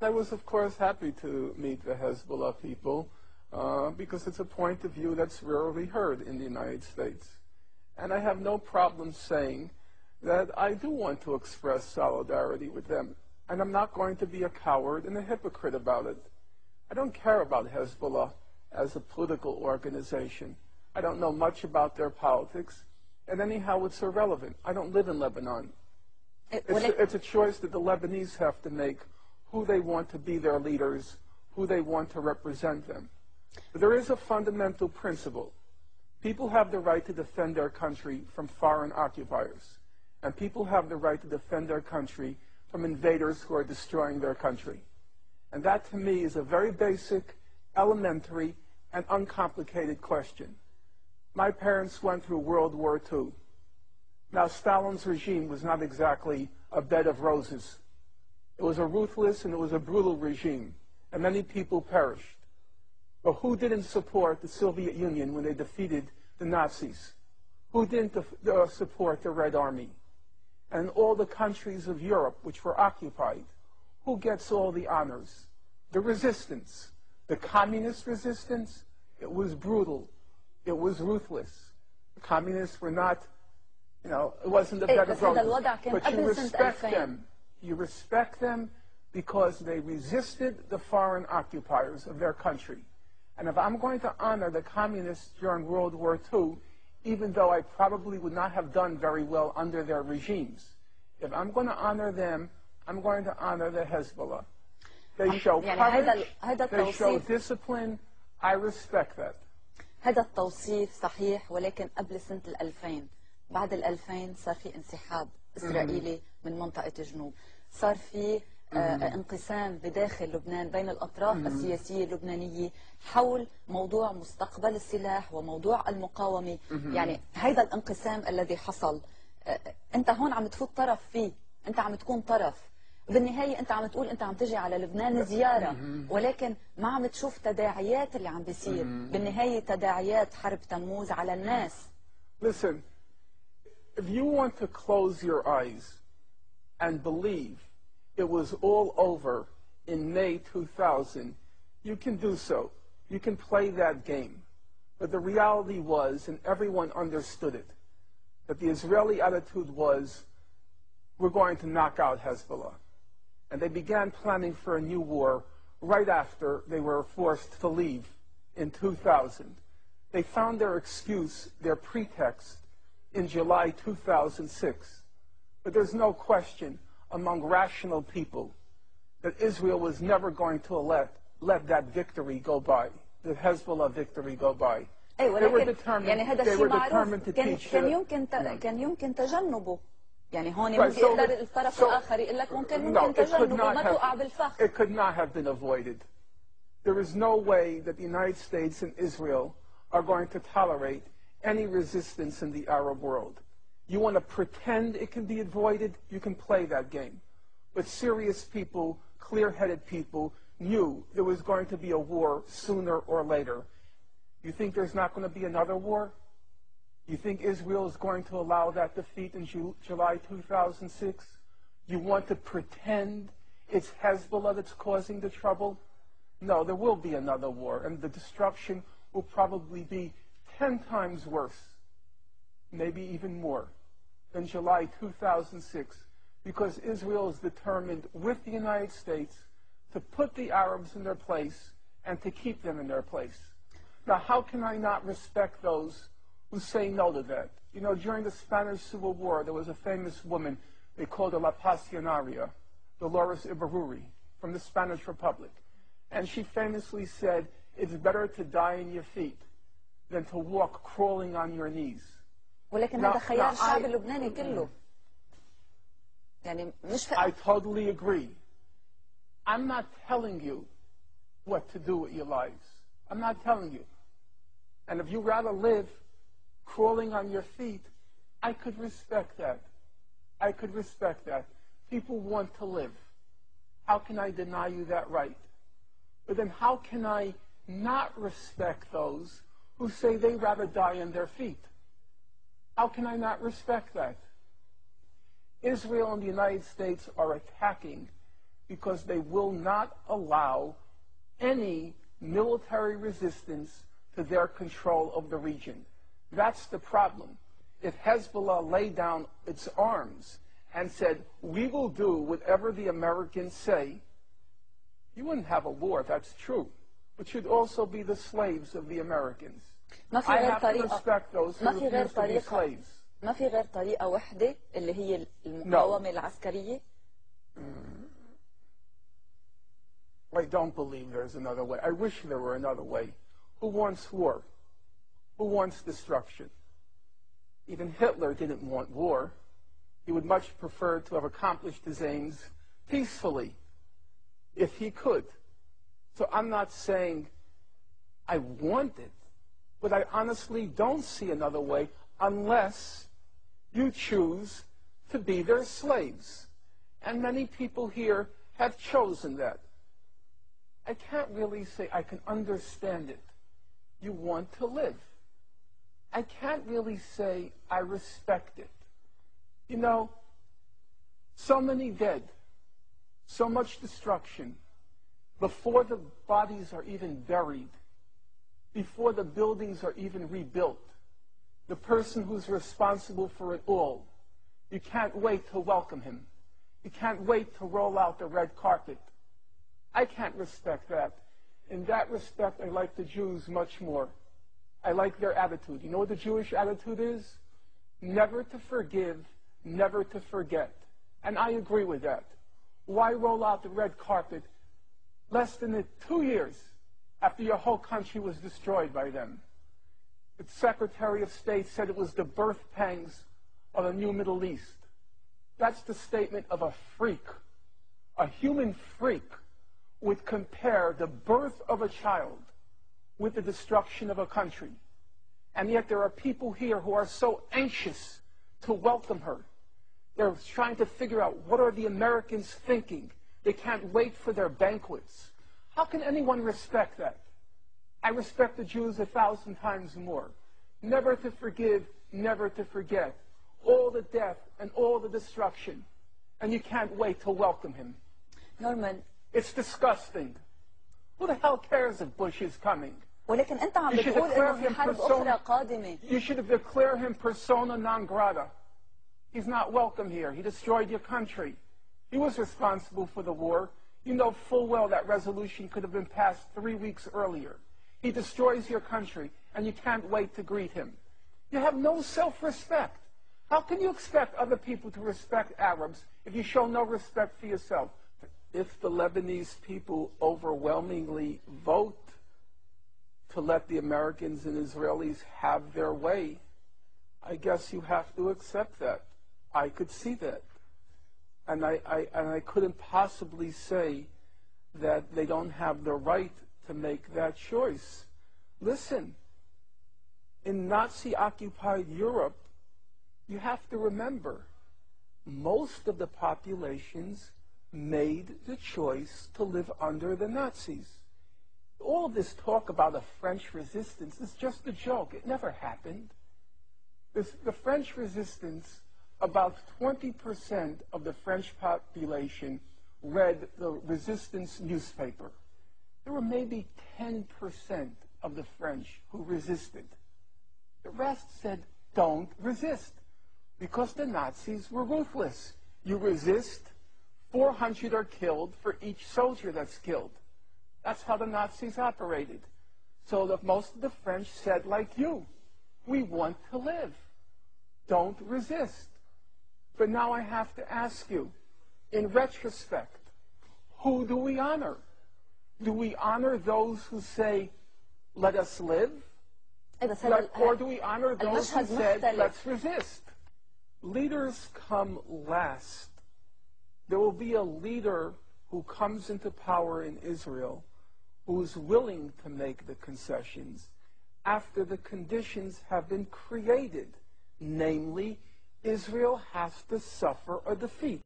I was, of course, happy to meet the Hezbollah people because it's a point of view that's rarely heard in the United States. And I have no problem saying that I do want to express solidarity with them. And I'm not going to be a coward and a hypocrite about it. I don't care about Hezbollah as a political organization. I don't know much about their politics. And anyhow, it's irrelevant. I don't live in Lebanon. It's a choice that the Lebanese have to make, who they want to be their leaders, who they want to represent them. But there is a fundamental principle. People have the right to defend their country from foreign occupiers. And people have the right to defend their country from invaders who are destroying their country. And that, to me, is a very basic, elementary, and uncomplicated question. My parents went through World War II. Now, Stalin's regime was not exactly a bed of roses. It was a ruthless and it was a brutal regime, and many people perished. But who didn't support the Soviet Union when they defeated the Nazis? Who didn't support the Red Army? And all the countries of Europe which were occupied, who gets all the honors? The resistance. The communist resistance, it was brutal. It was ruthless. The communists were not, it wasn't a bed of roses. But you respect them. You respect them because they resisted the foreign occupiers of their country. And if I'm going to honor the communists during World War II, even though I probably would not have done very well under their regimes, if I'm going to honor them, I'm going to honor the Hezbollah. They show courage, they show discipline. I respect that. هذا التوصيف صحيح، ولكن قبل سنة 2000 بعد 2000 صار في انسحاب إسرائيلي من منطقة الجنوب، صار في انقسام بداخل لبنان بين الأطراف السياسية اللبنانية حول موضوع مستقبل السلاح وموضوع المقاومة. يعني هذا الانقسام الذي حصل أنت هون عم تفوت طرف فيه، أنت عم تكون طرف. بالنهاية أنت عم تقول أنت عم تجي على لبنان زيارة، ولكن ما عم تشوف تداعيات اللي عم بيصير. بالنهاية تداعيات حرب تموز على الناس. Listen, if you want to close your eyes and believe it was all over in May 2000, you can do so. You can play that game. But the reality was, and everyone understood it, that the Israeli attitude was, we're going to knock out Hezbollah. And they began planning for a new war right after they were forced to leave in 2000. They found their excuse, their pretext, in July 2006. But there's no question among rational people that Israel was never going to let that victory go by, the Hezbollah victory go by. They were determined to teach كان يمكن تجنبه. يعني هون ممكن يقدر الطرف الآخر يقول لك ممكن تجنبه وما توقع بالفخ. It could not have been avoided. There is no way that the United States and Israel are going to tolerate any resistance in the Arab world. You want to pretend it can be avoided, you can play that game. But serious people, clear-headed people, knew there was going to be a war sooner or later. You think there's not going to be another war? You think Israel is going to allow that defeat in July 2006? You want to pretend it's Hezbollah that's causing the trouble? No, there will be another war, and the destruction will probably be 10 times worse, maybe even more, than July 2006, because Israel is determined with the United States to put the Arabs in their place and to keep them in their place. Now, how can I not respect those who say no to that? You know, during the Spanish Civil War, there was a famous woman, they called her La Pasionaria, Dolores Ibarruri, from the Spanish Republic. And she famously said, it's better to die in your feet than to walk crawling on your knees. ولكن هذا خيار الشعب اللبناني كله. يعني مش I totally agree. I'm not telling you what to do with your lives. I'm not telling you. And if you rather live crawling on your feet, I could respect that. I could respect that. People want to live. How can I deny you that right? But then how can I not respect those who say they'd rather die on their feet? How can I not respect that? Israel and the United States are attacking because they will not allow any military resistance to their control of the region. That's the problem. If Hezbollah laid down its arms and said, we will do whatever the Americans say, you wouldn't have a war, that's true. But you'd also be the slaves of the Americans. I have to respect those who refuse to be slaves. ما في غير طريقة واحدة اللي هي المقاومة العسكرية. I don't believe there's another way. I wish there were another way. Who wants war? Who wants destruction? Even Hitler didn't want war. He would much prefer to have accomplished his aims peacefully, if he could. So I'm not saying I want it, but I honestly don't see another way unless you choose to be their slaves. And many people here have chosen that. I can't really say I can understand it. You want to live. I can't really say I respect it. You know, so many dead, so much destruction, before the bodies are even buried, before the buildings are even rebuilt, the person who's responsible for it all, you can't wait to welcome him. You can't wait to roll out the red carpet. I can't respect that. In that respect, I like the Jews much more. I like their attitude. You know what the Jewish attitude is? Never to forgive, never to forget. And I agree with that. Why roll out the red carpet less than 2 years after your whole country was destroyed by them? The Secretary of State said it was the birth pangs of a new Middle East. That's the statement of a freak. A human freak would compare the birth of a child with the destruction of a country. And yet there are people here who are so anxious to welcome her. They're trying to figure out, what are the Americans thinking? They can't wait for their banquets. How can anyone respect that? I respect the Jews 1,000 times more. Never to forgive, never to forget. All the death and all the destruction. And you can't wait to welcome him. Norman. It's disgusting. Who the hell cares if Bush is coming? ولكن أنت عم بتقول إنه في حرب أخرى قادمة. You should have declared him persona non grata. He's not welcome here. He destroyed your country. He was responsible for the war. You know full well that resolution could have been passed 3 weeks earlier. He destroys your country, and you can't wait to greet him. You have no self-respect. How can you expect other people to respect Arabs if you show no respect for yourself? If the Lebanese people overwhelmingly vote to let the Americans and Israelis have their way, I guess you have to accept that. I could see that. And I couldn't possibly say that they don't have the right to make that choice. Listen, in Nazi-occupied Europe, you have to remember, most of the populations made the choice to live under the Nazis. All this talk about a French resistance is just a joke. It never happened. The French resistance, about 20% of the French population read the resistance newspaper. There were maybe 10% of the French who resisted. The rest said, don't resist, because the Nazis were ruthless. You resist, 400 are killed for each soldier that's killed. That's how the Nazis operated. So that most of the French said, like you, we want to live. Don't resist. But now I have to ask you, in retrospect, who do we honor? Do we honor those who say, let us live? Or do we honor those who said, let's resist? Leaders come last. There will be a leader who comes into power in Israel who is willing to make the concessions after the conditions have been created. Namely, Israel has to suffer a defeat.